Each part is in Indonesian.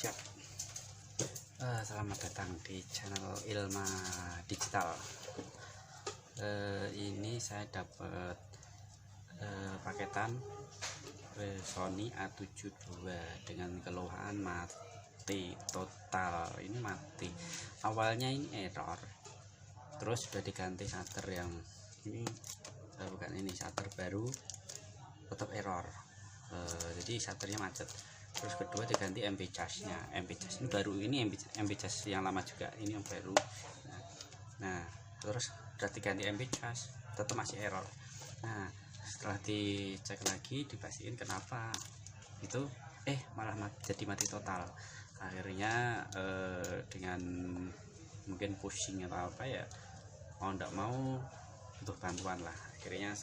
Siap. Selamat datang di channel Ilma Digital. Ini saya dapat paketan Sony A72 dengan keluhan mati total. Ini mati. Awalnya ini error, terus sudah diganti shutter yang ini, bukan ini shutter baru, tetap error. Jadi shutternya macet. Terus kedua diganti MP charge-nya. MP charge ini baru, ini MP charge yang lama juga, ini yang baru. Nah, terus udah diganti MP charge, tetap masih error. Nah, setelah dicek lagi, dipastiin kenapa itu malah jadi mati total. Akhirnya dengan mungkin pushing atau apa ya, mau ndak mau butuh bantuan lah. Akhirnya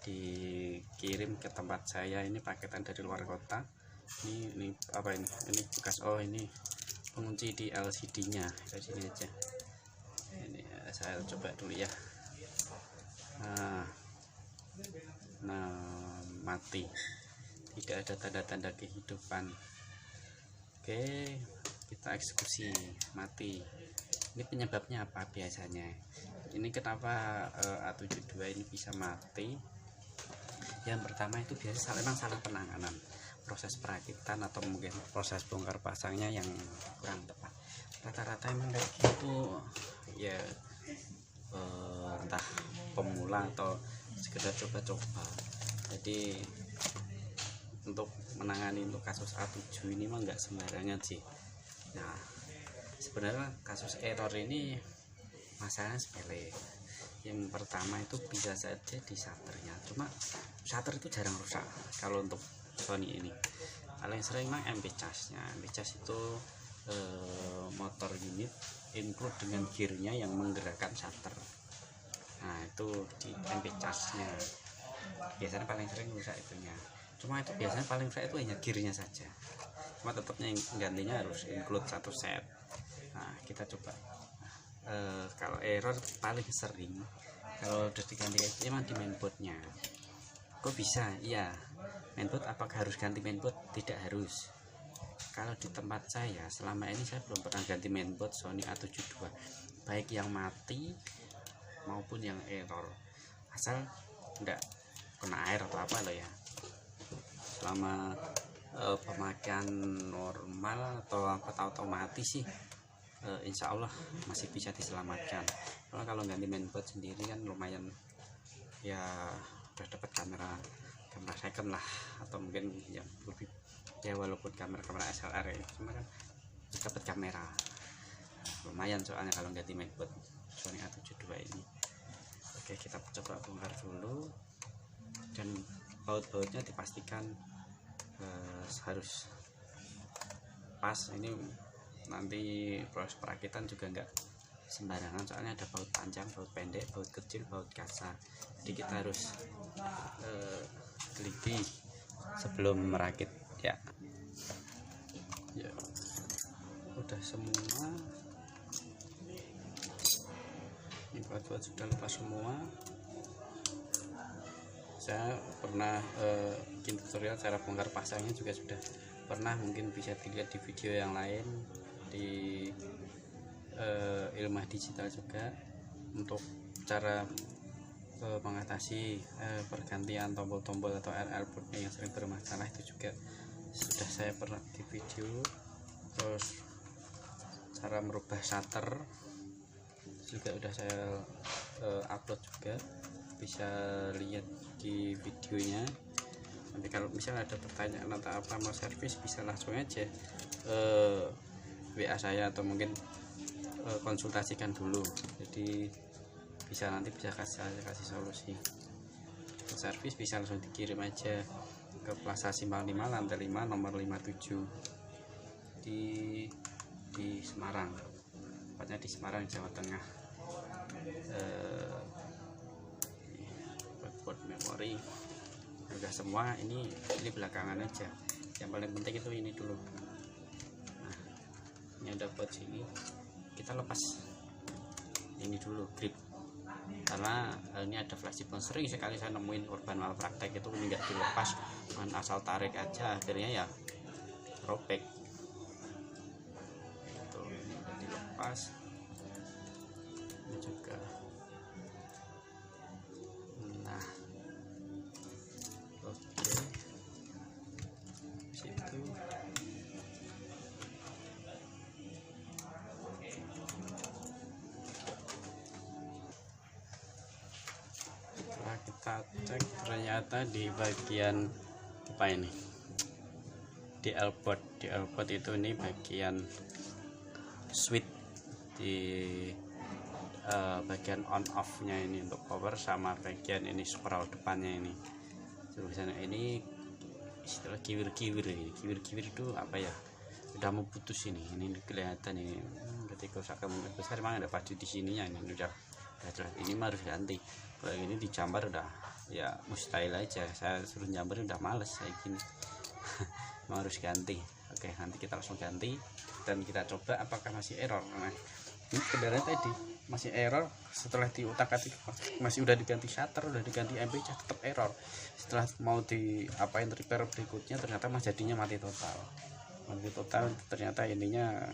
dikirim ke tempat saya, ini paketan dari luar kota. Ini apa ini bekas, ini pengunci di LCD nya kayak sini aja. Ini saya coba dulu ya. Nah, mati, tidak ada tanda-tanda kehidupan. Oke, kita eksekusi, mati. Ini penyebabnya apa biasanya? Ini kenapa A72 ini bisa mati? Yang pertama itu biasa memang salah penanganan, proses perakitan atau mungkin proses bongkar pasangnya yang kurang tepat. Rata-rata emang kayak gitu ya, entah pemula atau sekedar coba-coba. Jadi untuk menangani untuk kasus A7 ini mah nggak sembarangan sih. Nah, sebenarnya kasus error ini masalahnya sepele. Yang pertama itu bisa saja di shutternya, cuma shutter itu jarang rusak kalau untuk Sony ini. Paling sering mah MP charge-nya. MP charge itu motor unit include dengan gearnya yang menggerakkan shutter. Nah, itu di MP charge-nya biasanya paling sering rusak itunya. Cuma itu biasanya paling rusak itu hanya gearnya saja, cuma tetapnya gantinya harus include satu set. Nah, kita coba. Kalau error paling sering kalau udah diganti itu emang di mainboardnya. Kok bisa? Iya, mainboard apakah harus ganti mainboard? Tidak harus. Kalau di tempat saya selama ini saya belum pernah ganti mainboard Sony A72, baik yang mati maupun yang error, asal enggak kena air atau apa loh ya. Selama pemakaian normal atau otomatis sih, insya Allah masih bisa diselamatkan. Kalau ganti mainboard sendiri kan lumayan ya, udah dapat kamera second lah, atau mungkin yang lebih ya, walaupun kamera SLR ya, cuma kan dapat kamera lumayan soalnya kalau ganti mainboard Sony A72 ini. Oke, kita coba bongkar dulu, dan baut-bautnya dipastikan harus pas. Ini nanti proses perakitan juga enggak sembarangan, soalnya ada baut panjang, baut pendek, baut kecil, baut kasar. Jadi kita harus teliti sebelum merakit ya. Udah semua, ini baut sudah lepas semua. Saya pernah bikin tutorial cara bongkar pasangnya juga sudah pernah, mungkin bisa dilihat di video yang lain di Ilma Digital juga. Untuk cara mengatasi pergantian tombol-tombol atau RL boardnya yang sering bermasalah itu juga sudah saya pernah di video. Terus cara merubah shutter juga udah saya upload juga, bisa lihat di videonya. Nanti kalau misalnya ada pertanyaan atau apa mau servis, bisa langsung aja WA saya atau mungkin konsultasikan dulu. Jadi nanti bisa kasih solusi. Servis bisa langsung dikirim aja ke Plaza Simpang 5 lantai 5 nomor 57 di Semarang, tepatnya di Semarang, Jawa Tengah. Buat memori udah semua, ini belakangan aja. Yang paling penting itu ini dulu. Nah, ini ada buat sini, kita lepas ini dulu grip, karena ini ada flashbone. Sering sekali saya nemuin korban malpraktek itu ini nggak dilepas, asal tarik aja, akhirnya ya robek. cek ternyata di bagian apa ini, di L-board itu ini bagian switch di bagian on off nya ini untuk power, sama bagian ini scroll depannya ini. Tulisannya ini istilah kiwir-kiwir itu apa ya, udah mau putus ini kelihatan ini. Ketika usahakan besar memang ada pasti di sininya ini udah jelas, ini mah harus ganti. Kalau ini dijambar udah ya mustahil aja, saya suruh jambar udah males kayak gini. Memang harus ganti. Oke, nanti kita langsung ganti dan kita coba apakah masih error. Nah, ini kendaraan tadi masih error, setelah diutak-atik masih udah diganti shutter, udah diganti MPC tetap error. Setelah mau diapain repair berikutnya ternyata jadinya mati total. Ternyata ininya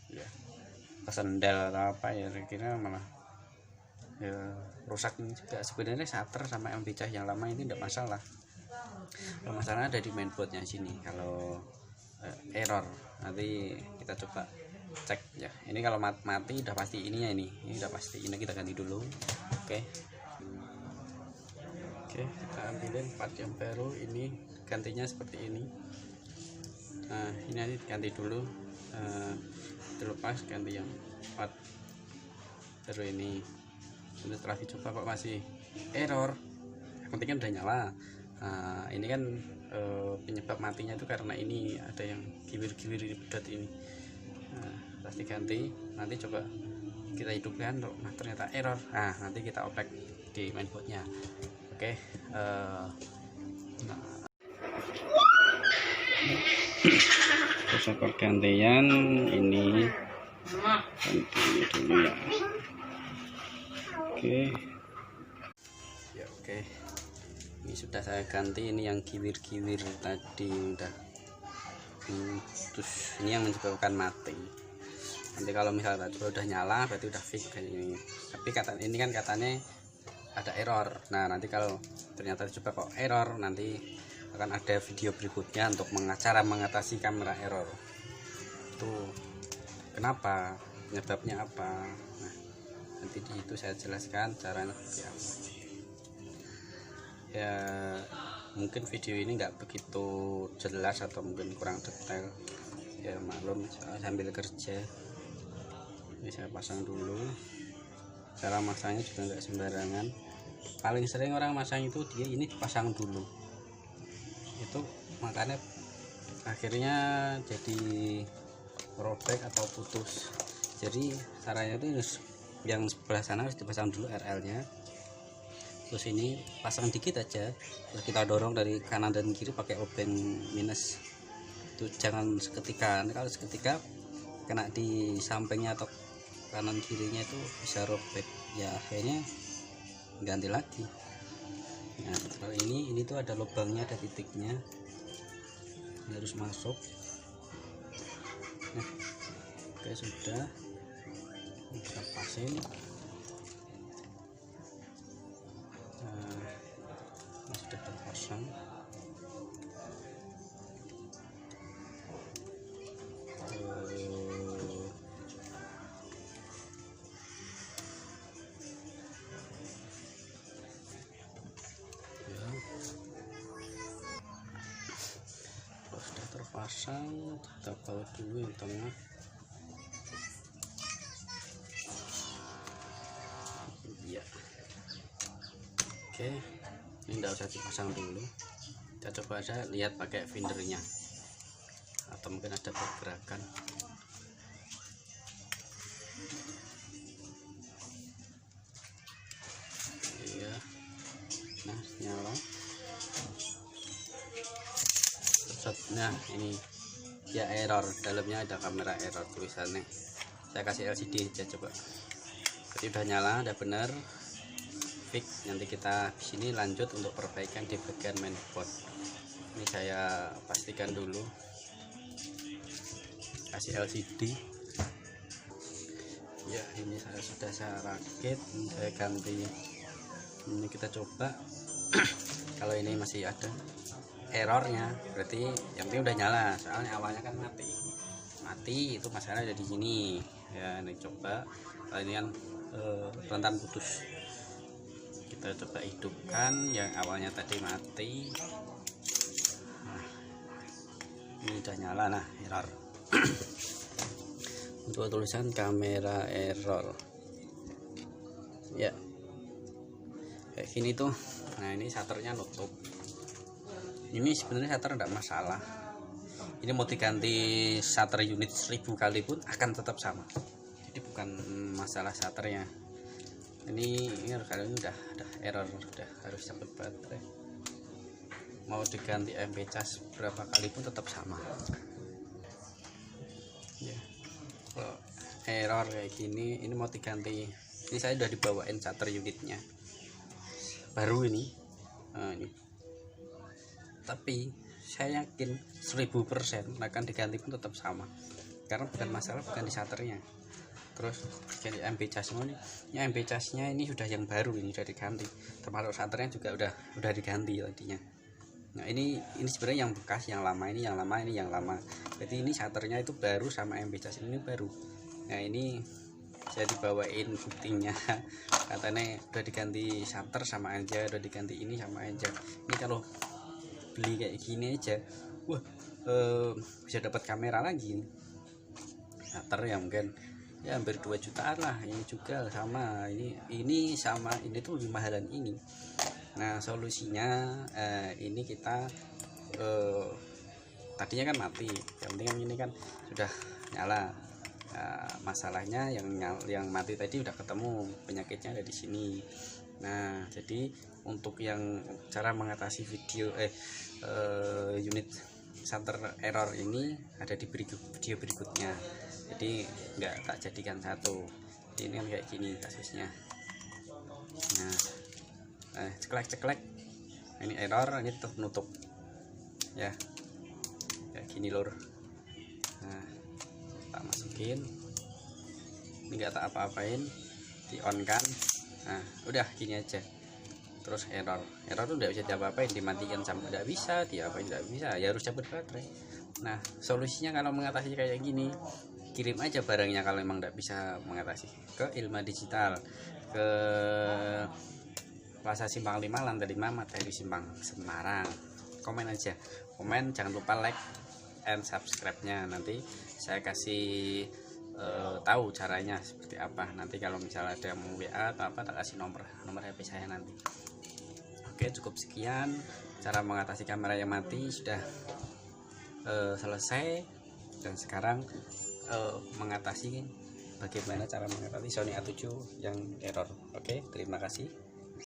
ya kesendal atau apa ya, kira malah ya rusak juga. Sebenarnya shutter sama MPC yang lama ini tidak masalah, kalau masalah ada di mainboardnya sini. Kalau error nanti kita coba cek ya. Ini kalau mati udah pasti ininya ini udah pasti, ini kita ganti dulu. Oke, kita ambilin part yang baru, ini gantinya seperti ini. Nah, ini nanti ganti dulu, terlepas ganti yang part baru ini. Setelah dicoba kok masih error, yang penting kan udah nyala. Nah, ini kan penyebab matinya itu karena ini ada yang kiwir-kiwir di pedot ini. Nah, pasti ganti, nanti coba kita hidupkan, nah ternyata error. Nah, nanti kita oprek di mainboardnya. Oke, terus gantian ini ganti dulu ya. Oke, ini sudah saya ganti. Ini yang kiwir-kiwir tadi udah terus ini yang menyebabkan mati. Nanti kalau misalnya tadi udah nyala berarti udah fix kayak ini. Tapi ini kan katanya ada error. Nah, nanti kalau ternyata coba kok error, nanti akan ada video berikutnya untuk cara mengatasi kamera error. Itu kenapa, penyebabnya apa. Nah, nanti di situ saya jelaskan caranya seperti apa. Ya mungkin video ini nggak begitu jelas atau mungkin kurang detail ya, maklum sambil kerja. Ini saya pasang dulu. Cara masangnya juga nggak sembarangan. Paling sering orang masang itu dia ini dipasang dulu, itu makanya akhirnya jadi robek atau putus. Jadi caranya itu yang sebelah sana harus dipasang dulu RL nya, terus ini pasang dikit aja, terus kita dorong dari kanan dan kiri pakai obeng minus. Itu jangan seketika, kalau seketika kena di sampingnya atau kanan kirinya itu bisa robek ya, akhirnya ganti lagi. Nah, kalau ini tuh ada lubangnya, ada titiknya, ini harus masuk. Nah, oke, sudah kita pasin. Nah, sudah terpasang. Pasang, kita baut dulu yang tengah. Ya, oke, ini tidak usah dipasang dulu. Kita coba aja lihat pakai findernya, atau mungkin ada pergerakan. Iya, nah nyala. Nah, ini ya error, dalamnya ada kamera error tulisannya. Saya kasih LCD aja coba. Jadi udah nyala, udah bener fix. Nanti kita di sini lanjut untuk perbaikan di bagian mainboard. Ini saya pastikan dulu, kasih LCD. Ya, ini sudah saya rakit, saya ganti. Ini kita coba. Kalau ini masih ada errornya berarti yang penting udah nyala, soalnya awalnya kan mati itu masalah ada di sini ya. Ini coba, kalau ini kan rentan putus, kita Kita coba hidupkan yang awalnya tadi mati. Nah, ini udah nyala. Nah, error. Untuk tulisan kamera error ya kayak gini tuh. Nah, ini shutternya nutup. Ini sebenarnya shutter enggak masalah. Ini mau diganti shutter unit 1000 kali pun akan tetap sama, jadi bukan masalah shutternya. Ini kali ini udah error, udah harus cabut baterai. Mau diganti MP cas berapa kali pun tetap sama ya. Kalau error kayak gini, ini mau diganti. Ini saya udah dibawain shutter unitnya baru ini. Nah, ini tapi saya yakin 1000% akan diganti pun tetap sama, karena bukan masalah bukan di shutternya. Terus jadi MP casnya ini MP casnya ini sudah yang baru, ini sudah diganti, termasuk shutternya juga udah diganti tadinya. Nah, ini sebenarnya yang bekas, yang lama ini yang lama, ini yang lama. Jadi ini shutternya itu baru sama MP cas ini baru. Nah, ini saya dibawain buktinya, katanya udah diganti shutter sama aja, udah diganti ini sama aja. Ini kalau beli kayak gini aja, wah, bisa dapat kamera lagi. Shutter ya mungkin ya hampir 2 jutaan lah. Ini juga sama, ini sama, ini tuh lebih mahalan ini. Nah, solusinya ini kita tadinya kan mati, yang penting kan ini kan sudah nyala. Masalahnya yang mati tadi udah ketemu, penyakitnya ada di sini. Nah, jadi untuk yang cara mengatasi unit shutter error ini ada di video berikutnya, jadi nggak tak jadikan satu. Ini kan kayak gini kasusnya. Nah, ceklek ini error, ini tetap nutup ya kayak gini lur. Nah, tak masukin, ini nggak tak apa-apain, di on kan. Nah, udah gini aja. Terus error tuh nggak bisa diapa-apain, dimatikan sama nggak bisa, diapain nggak bisa, ya harus cabut baterai. Nah, solusinya kalau mengatasi kayak gini, kirim aja barangnya kalau emang nggak bisa mengatasi ke Ilma Digital, ke Plaza Simpang 5 lantai 5 Matahari Simpang Semarang. Komen aja, komen, jangan lupa like and subscribe-nya. Nanti saya kasih tahu caranya seperti apa. Nanti kalau misalnya ada yang mau WA atau apa, tak kasih nomor HP saya nanti. Oke, cukup sekian cara mengatasi kamera yang mati sudah selesai. Dan sekarang mengatasi bagaimana cara mengatasi Sony A7 yang error. Oke, terima kasih.